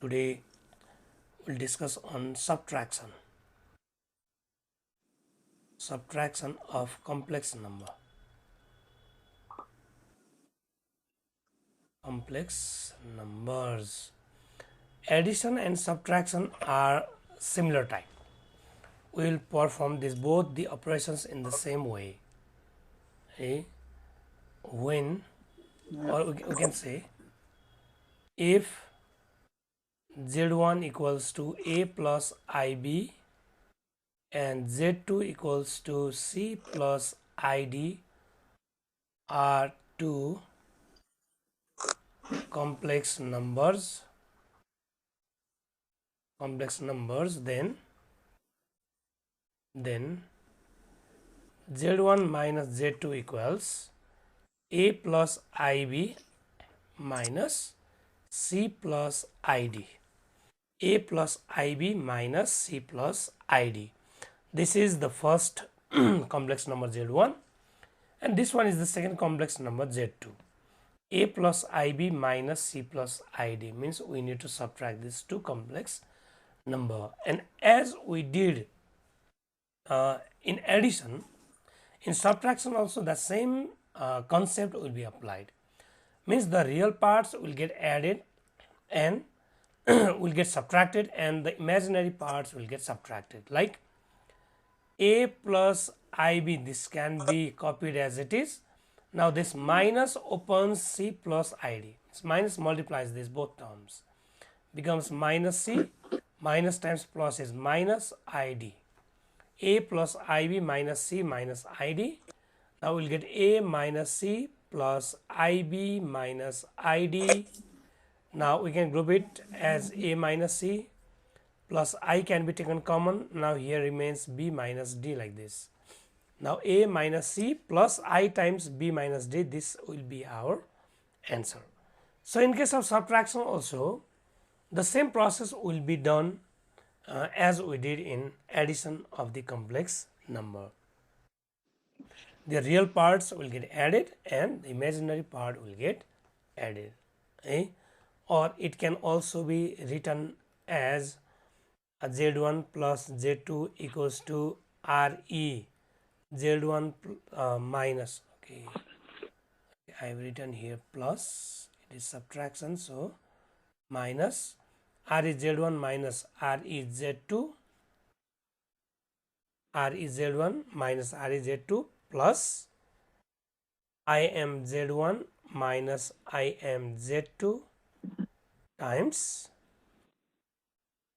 Today we'll discuss on subtraction. Subtraction of complex number. Complex numbers. Addition and subtraction are similar type. We will perform both the operations in the same way. Okay? When, or we can say, if Z1 equals to A plus IB and Z2 equals to C plus ID are two complex numbers, then Z1 minus Z2 equals A plus IB minus C plus ID. A plus IB minus C plus ID. This is the first complex number Z1 and this one is the second complex number Z2. A plus IB minus C plus ID means we need to subtract these two complex number, and as we did in addition, in subtraction also the same concept will be applied. Means the real parts will get added and will get subtracted and the imaginary parts will get subtracted. Like A plus IB, this can be copied as it is. Now this minus opens C plus ID. This minus multiplies these both terms. Becomes minus C, minus times plus is minus ID. A plus IB minus C minus ID. Now we'll get A minus C plus IB minus ID. Now we can group it as A minus C plus I can be taken common. Now here remains B minus D like this. Now A minus C plus I times B minus D, this will be our answer. So in case of subtraction also the same process will be done as we did in addition of the complex number. The real parts will get added and the imaginary part will get added. Okay? Or it can also be written as Z1 plus Z2 equals to RE Z1 minus, okay, I have written here plus, it is subtraction, so minus R is Z1 minus R is Z2, R is Z1 minus R is Z2 plus I am Z1 minus I am Z2 times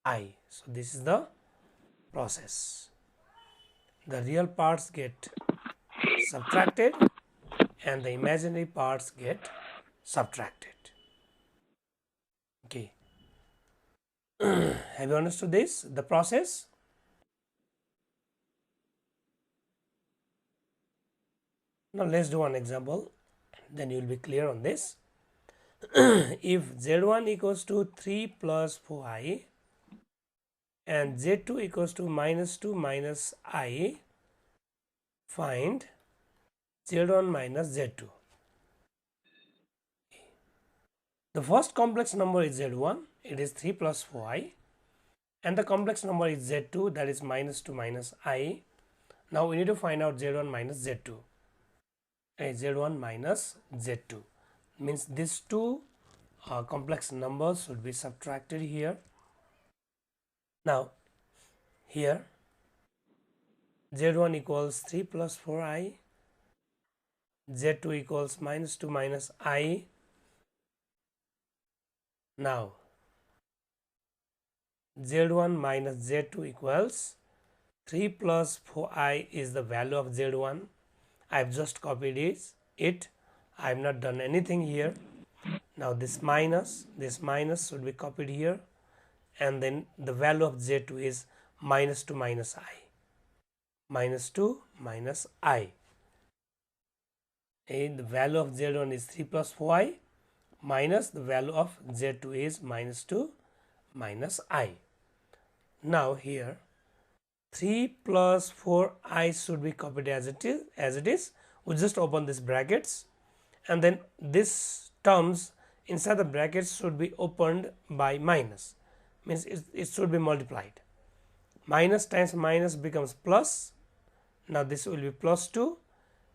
I. So this is the process. The real parts get subtracted and the imaginary parts get subtracted. Okay. Have you understood this, the process? Now let's do one example, then you will be clear on this. If Z1 equals to 3 plus 4i and Z2 equals to minus 2 minus I, find Z1 minus Z2. The first complex number is Z1, it is 3 plus 4i, and the complex number is Z2, that is minus 2 minus I. Now we need to find out Z1 minus Z2. Z1 minus Z2 means these two complex numbers should be subtracted here. Now here Z1 equals 3 plus 4i, Z2 equals minus 2 minus I. Now Z1 minus Z2 equals 3 plus 4i is the value of Z1. I have just copied it. I have not done anything here. Now this minus should be copied here, and then the value of Z2 is minus 2 minus I. Minus 2 minus I. And the value of Z1 is 3 plus 4i minus the value of Z2 is minus 2 minus I. Now here 3 plus 4i should be copied as it is. We just open these brackets and then this terms inside the brackets should be opened by minus, means it should be multiplied. Minus times minus becomes plus. Now this will be plus 2,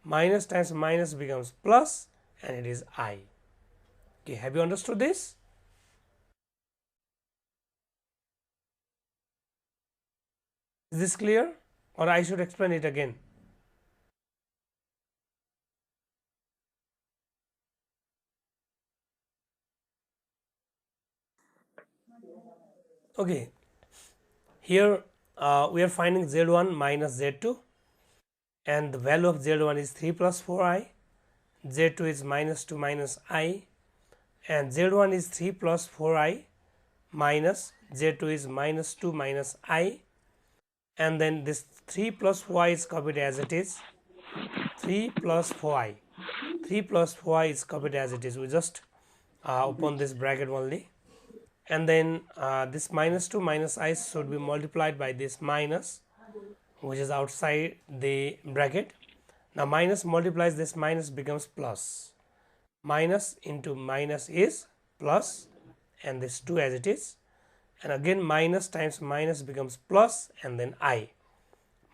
minus times minus becomes plus, and it is I. Okay, have you understood this? Is this clear, or I should explain it again? Okay, here we are finding z1 minus z2, and the value of z1 is 3 plus 4i, z2 is minus 2 minus I, and z1 is 3 plus 4i minus z2 is minus 2 minus I, and then this 3 plus 4i is copied as it is, 3 plus 4i, 3 plus 4i is copied as it is. We just open this bracket only, and then this minus 2 minus I should be multiplied by this minus, which is outside the bracket. Now minus multiplies this minus becomes plus, minus into minus is plus, and this 2 as it is, and again minus times minus becomes plus, and then I,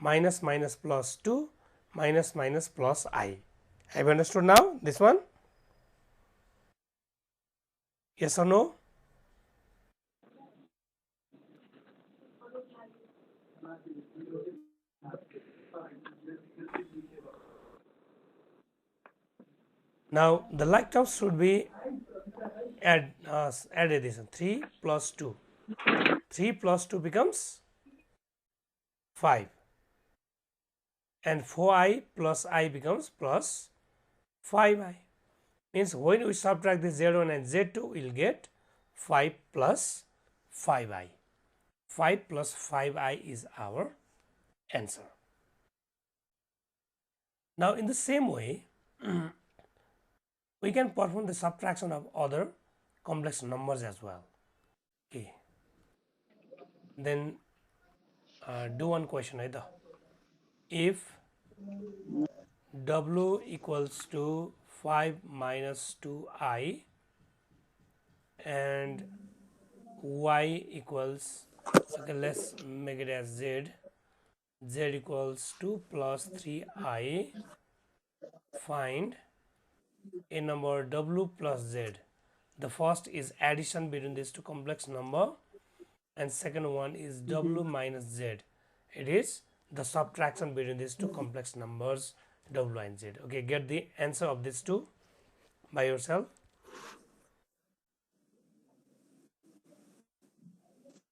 minus minus plus 2, minus minus plus I. Have you understood now this one? Yes or no? Now the like terms should be added this 3 plus 2. 3 plus 2 becomes 5, and 4i plus I becomes plus 5i. Means when we subtract this z1 and z2, we will get 5 plus 5i. 5 plus 5i is our answer. Now in the same way, we can perform the subtraction of other complex numbers as well. Okay, then do one question either. If w equals to 5 minus 2i and y equals, okay, let's make it as z equals 2 plus 3i, find a number w plus z. The first is addition between these two complex number, and second one is w minus z. It is the subtraction between these two complex numbers w and z. Okay, get the answer of these two by yourself.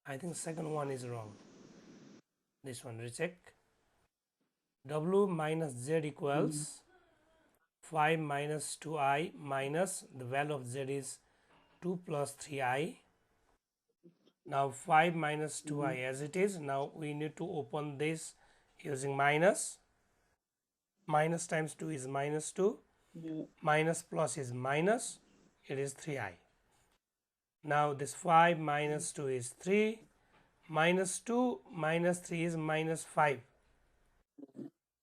I think second one is wrong. This one recheck. W minus z equals 5 minus 2i minus the value of z is 2 plus 3i. Now 5 minus 2i as it is. Now we need to open this using minus. Minus times 2 is minus 2. Minus plus is minus. It is 3i. Now this 5 minus 2 is 3. Minus 2 minus 3 is minus 5.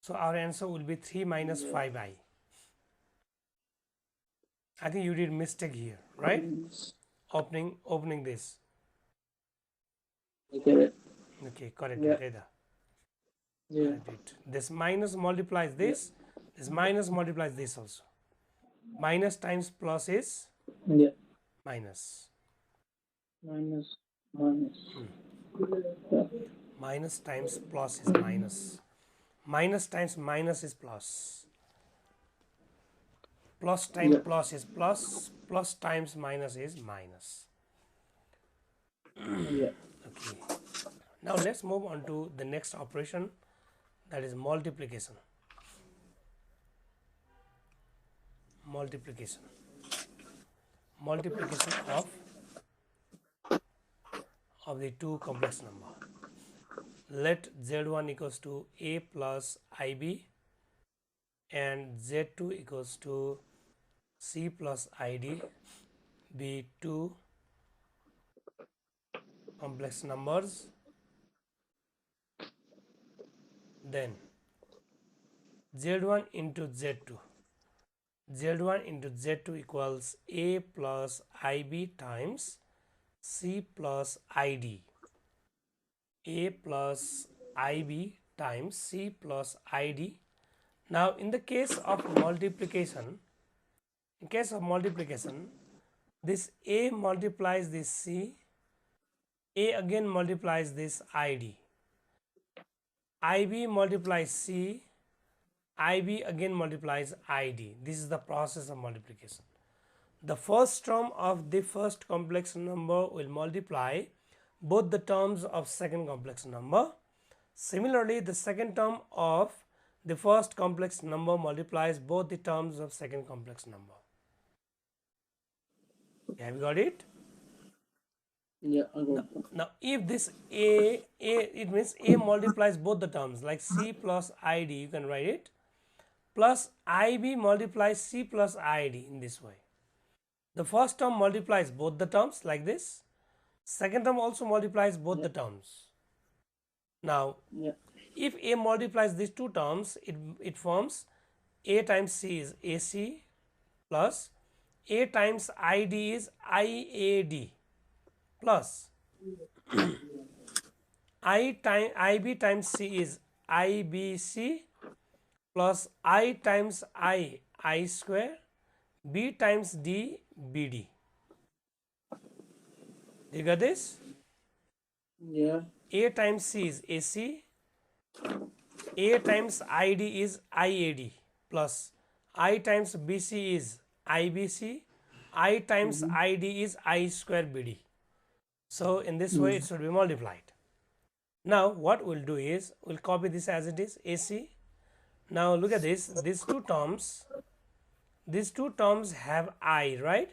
So our answer will be 3 minus 5i. I think you did mistake here, right? Opening this. Okay, correct it either. Correct it. This minus multiplies this. This minus multiplies this also. Minus times plus is minus. Minus times plus is minus. Minus times minus is plus. Plus times plus is plus. Plus times minus is minus. Okay. Now let's move on to the next operation, that is multiplication. Multiplication of the two complex number. Let z1 equals to a plus ib and z2 equals to c plus id be two complex numbers. Then z1 into z2. Z1 into Z2 equals A plus IB times C plus ID. A plus IB times C plus ID. Now, in the case of multiplication, this A multiplies this C, A again multiplies this ID, IB multiplies C, IB again multiplies ID. This is the process of multiplication. The first term of the first complex number will multiply both the terms of second complex number. Similarly, the second term of the first complex number multiplies both the terms of second complex number. Have you got it? Yeah, I got it. Now, if this A, it means A multiplies both the terms, like C plus ID, you can write it, plus IB multiplies C plus ID in this way. The first term multiplies both the terms like this. Second term also multiplies both the terms. Now, Yeah, if A multiplies these two terms, it forms A times C is AC plus A times ID is IAD plus IB times C is IBC plus I times I square, B times D, BD. You got this? yeah, A times C is AC, A times ID is IAD plus I times BC is IBC, I times ID is I square BD. So, in this way it should be multiplied. Now, what we'll do is, we'll copy this as it is, AC. Now, look at this, these two terms have I, right?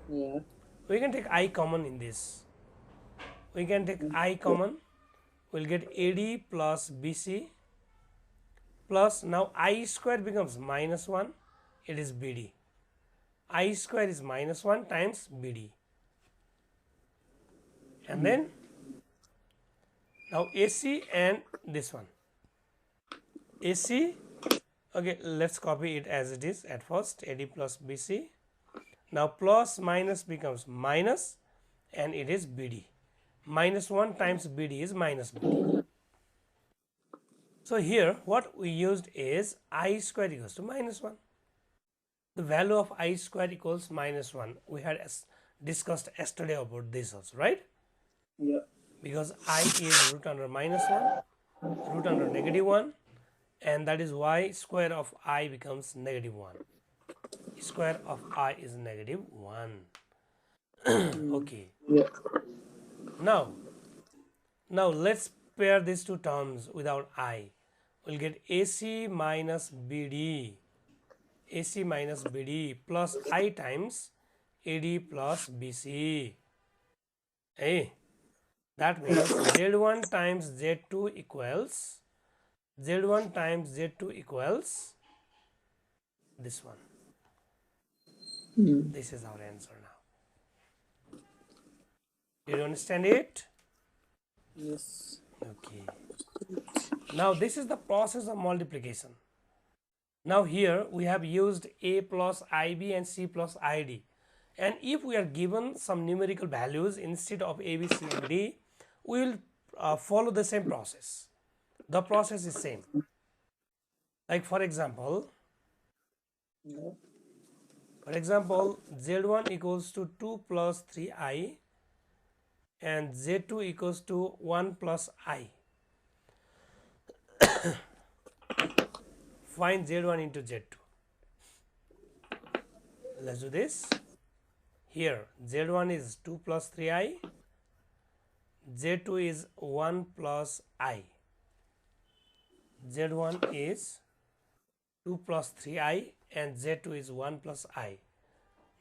yeah, We can take I common in this. We can take I common, we'll get AD plus BC plus, now I square becomes minus 1, it is BD. I square is minus 1 times BD. And then, now AC and this one. AC, okay, let's copy it as it is at first, AD plus BC. Now plus minus becomes minus and it is BD. Minus 1 times BD is minus BD. So here what we used is I square equals to minus 1. The value of I square equals minus 1. We had discussed yesterday about this also, right? yeah, Because I is root under minus 1, root under negative 1, and that is why square of I becomes negative 1. Square of I is negative 1. Okay. yeah, Now let's pair these two terms without I. We'll get AC minus BD, AC minus BD plus I times AD plus BC. Hey, that means Z1 times Z2 equals Z1 times Z2 equals this one. This is our answer now. Did you understand it? yes, Okay. Now this is the process of multiplication. Now here we have used A plus IB and C plus ID. And if we are given some numerical values instead of A, B, C and D, we will follow the same process. The process is same. Like for example, yeah, Z1 equals to 2 plus 3i and Z2 equals to 1 plus I. Find Z1 into Z2. Let's do this. Here Z1 is 2 plus 3i, Z2 is 1 plus I. Z1 is 2 plus 3i and Z2 is 1 plus I.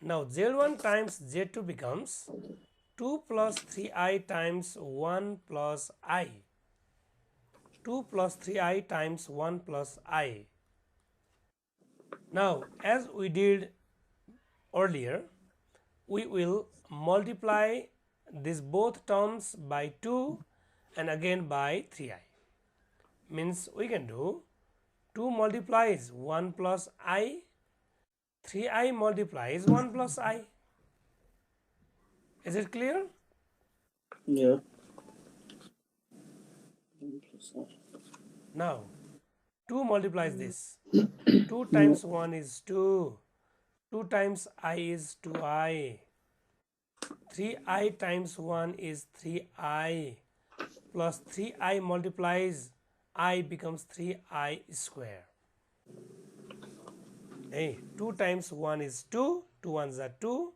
Now Z1 times Z2 becomes 2 plus 3i times 1 plus I. 2 plus 3i times 1 plus I. Now as we did earlier, we will multiply these both terms by 2 and again by 3i. Means we can do 2 multiplies 1 plus I 3i multiplies 1 plus I. Is it clear? Yeah. 1 plus I. Now 2 multiplies this. 2 Yeah. times 1 is 2. 2 times I is 2i. 3i times 1 is 3i plus 3i multiplies I becomes 3i square. Hey, 2 times 1 is 2, 2 ones are 2,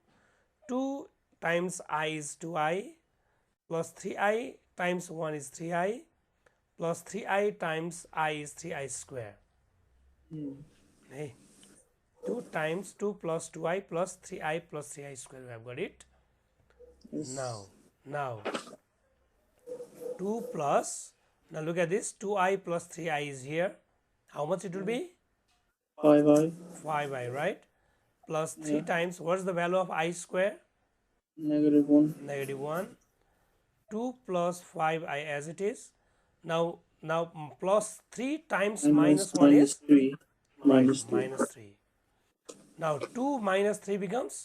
2 times I is 2i plus 3i times 1 is 3i plus 3i times I is 3i square. Hey, 2 times 2 plus 2i plus 3i plus 3i square. We have got it. Yes. Now 2 plus, now look at this, 2i plus 3i is here. How much it will be? 5i. 5i, right? Plus 3 Yeah. times, what's the value of I square? -1. Negative 1. 2 plus 5i as it is. Now plus 3 times And minus 1 minus is? 3. Right, Minus 3. minus 3. Now 2 minus 3 becomes?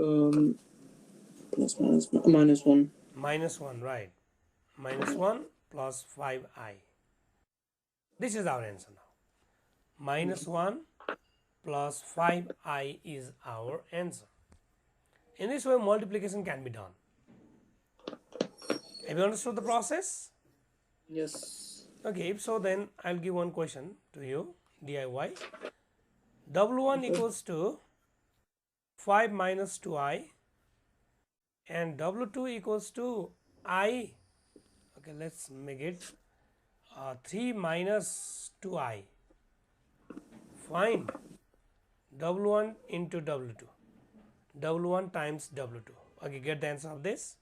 Um, plus minus 1. Minus 1, right. Minus 1 plus 5i. This is our answer now. Minus 1 plus 5i is our answer. In this way, multiplication can be done. Have you understood the process? Yes. Okay, if so, then I'll give one question to you, DIY. W1 Okay. equals to 5 minus 2i and W2 equals to I. Okay, let's make it 3 minus 2i. Find W1 into W2. W1 times W2. Okay, get the answer of this.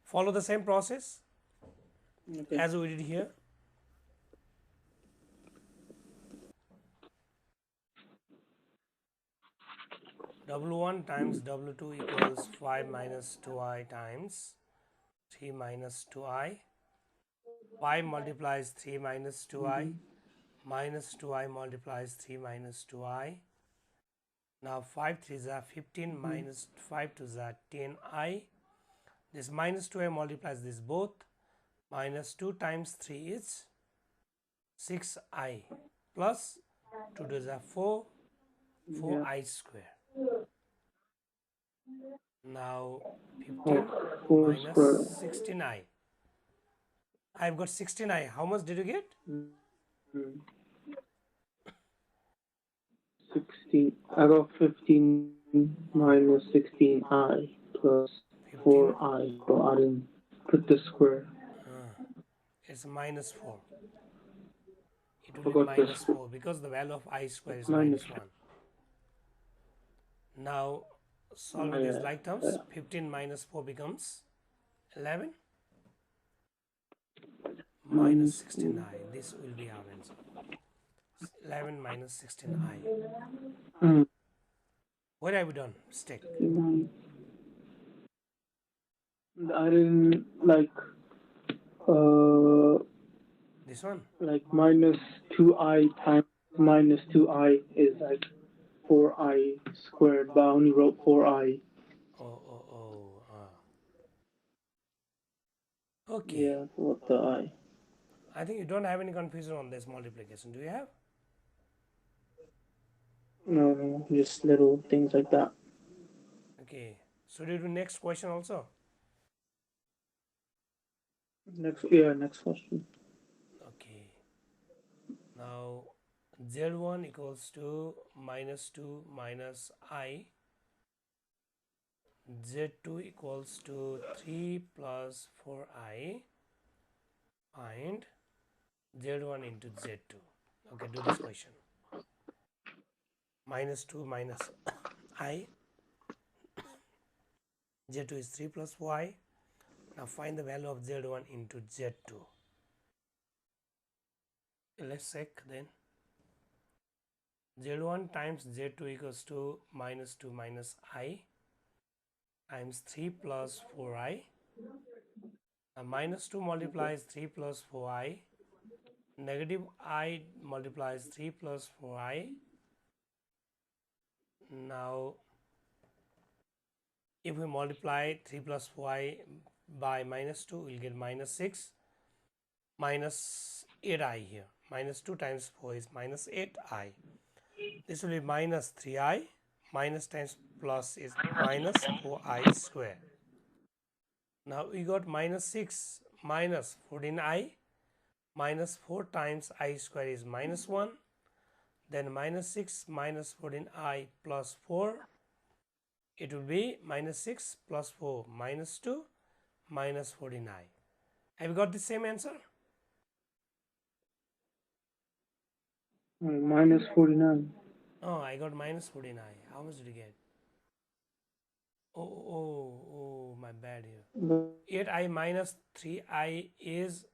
Follow the same process Okay. as we did here. W1 times W2 equals 5 minus 2i times 3 minus 2i. 5 multiplies 3 minus 2i. Minus 2i multiplies 3 minus 2i. Now 5 3s are 15 minus 5 2s are 10i. This minus 2i multiplies this both. Minus 2 times 3 is 6i plus 2 2s are 4, Yeah. 4i square. Now 15 Of 4 minus square. 16i. I've got 16i. How much did you get? Mm. 16. I got 15 minus 16i plus 15. 4i. So I didn't put the square. It's minus 4. It will be Forgot the minus square. 4 because the value of I square is Minus minus 1. Now Oh, solving these yeah. like terms, 15 minus 4 becomes 11 minus Minus 16i. This will be our answer. 11 minus 16i. What have we done? Mistake. 69. I didn't uh This one? like minus 2i times minus 2i is like 4i squared, but I only wrote 4i. Oh. Okay. Yeah, what the I? I think you don't have any confusion on this multiplication. Do you have? No, no, just little things like that. Okay. Should we do next question also? Next question. Okay. Now Z1 equals to minus 2 minus I. Z2 equals to 3 plus 4i. Find Z1 into Z2. Okay, do this question. Minus 2 minus I. Z2 is 3 plus 4i. Now find the value of Z1 into Z2. Let's check then. Z1 times Z2 equals to minus 2 minus I times 3 plus 4i. Now minus 2 Okay. multiplies 3 plus 4i. Negative I multiplies 3 plus 4i. Now if we multiply 3 plus 4i by minus 2, we will get minus 6 minus 8i here. Minus 2 times 4 is minus 8i. This will be minus 3i, minus times plus is minus 4i square. Now we got minus 6 minus 14i, minus 4 times I square is minus 1, then minus 6 minus 14i plus 4, it will be minus 6 plus 4 minus 2 minus 14i. Have you got the same answer? Minus 49. Oh, I got minus 14i. How much did you get? Oh, my bad here. But 8i minus 3i is,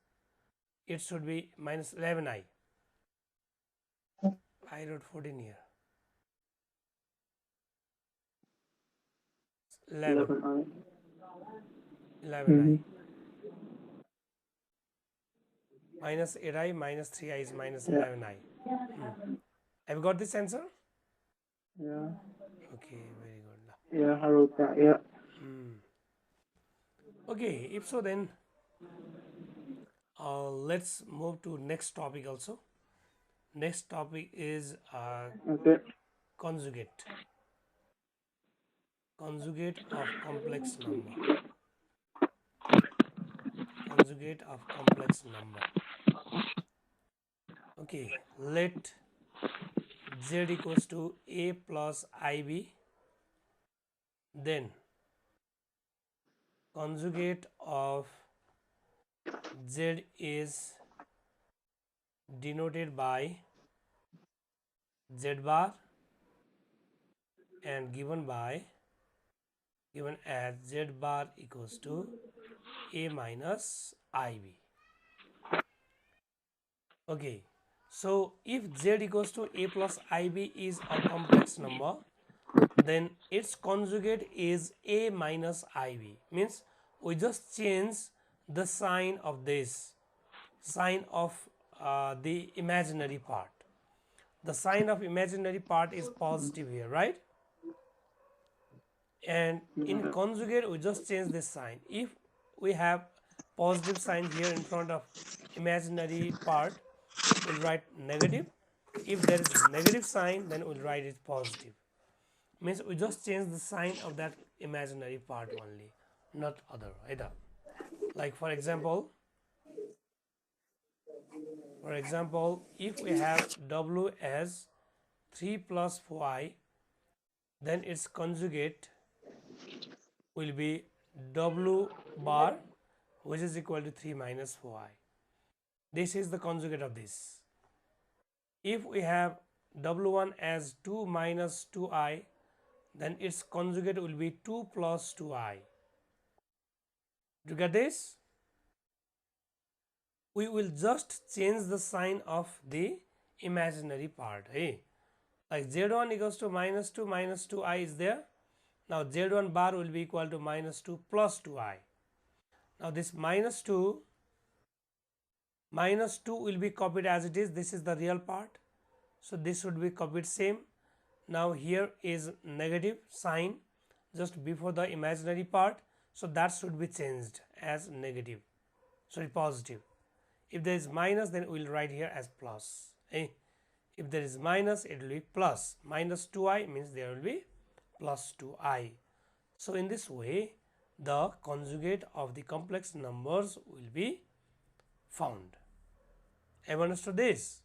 it should be minus 11i. I wrote 14 here. 11. 11i. 11i. Minus 8i minus 3i is minus Yeah. 11i. Have you got this answer? Yeah. Okay, very good. Yeah, I wrote that. Yeah. Okay, if so, then let's move to next topic also. Next topic is Okay. conjugate. Conjugate of complex number. Conjugate of complex number. Okay, let z equals to a plus ib, then conjugate of z is denoted by z bar and given as z bar equals to a minus ib. Okay, so if z equals to a plus ib is a complex number, then its conjugate is a minus ib. Means we just change the sign of this, sign of the imaginary part. The sign of imaginary part is positive here, right? And in Yeah. conjugate we just change this sign. If we have positive sign here in front of imaginary part, we'll write negative. If there is negative sign, then we'll write it positive. Means we just change the sign of that imaginary part only, not other either. Like for example, if we have w as 3 plus 4i, then its conjugate will be w bar, which is equal to 3 minus 4i. This is the conjugate of this. If we have w1 as 2 minus 2i, then its conjugate will be 2 plus 2i. Do you get this? We will just change the sign of the imaginary part. Hey, like z1 equals to minus 2i is there. Now z1 bar will be equal to minus 2 plus 2i. Now this minus 2 will be copied as it is. This is the real part. So this should be copied same. Now here is negative sign just before the imaginary part. So that should be changed as negative. Sorry, positive. If there is minus, then we will write here as plus. If there is minus, it will be plus. Minus 2i means there will be plus 2i. So in this way, the conjugate of the complex numbers will be found. Have you understood this?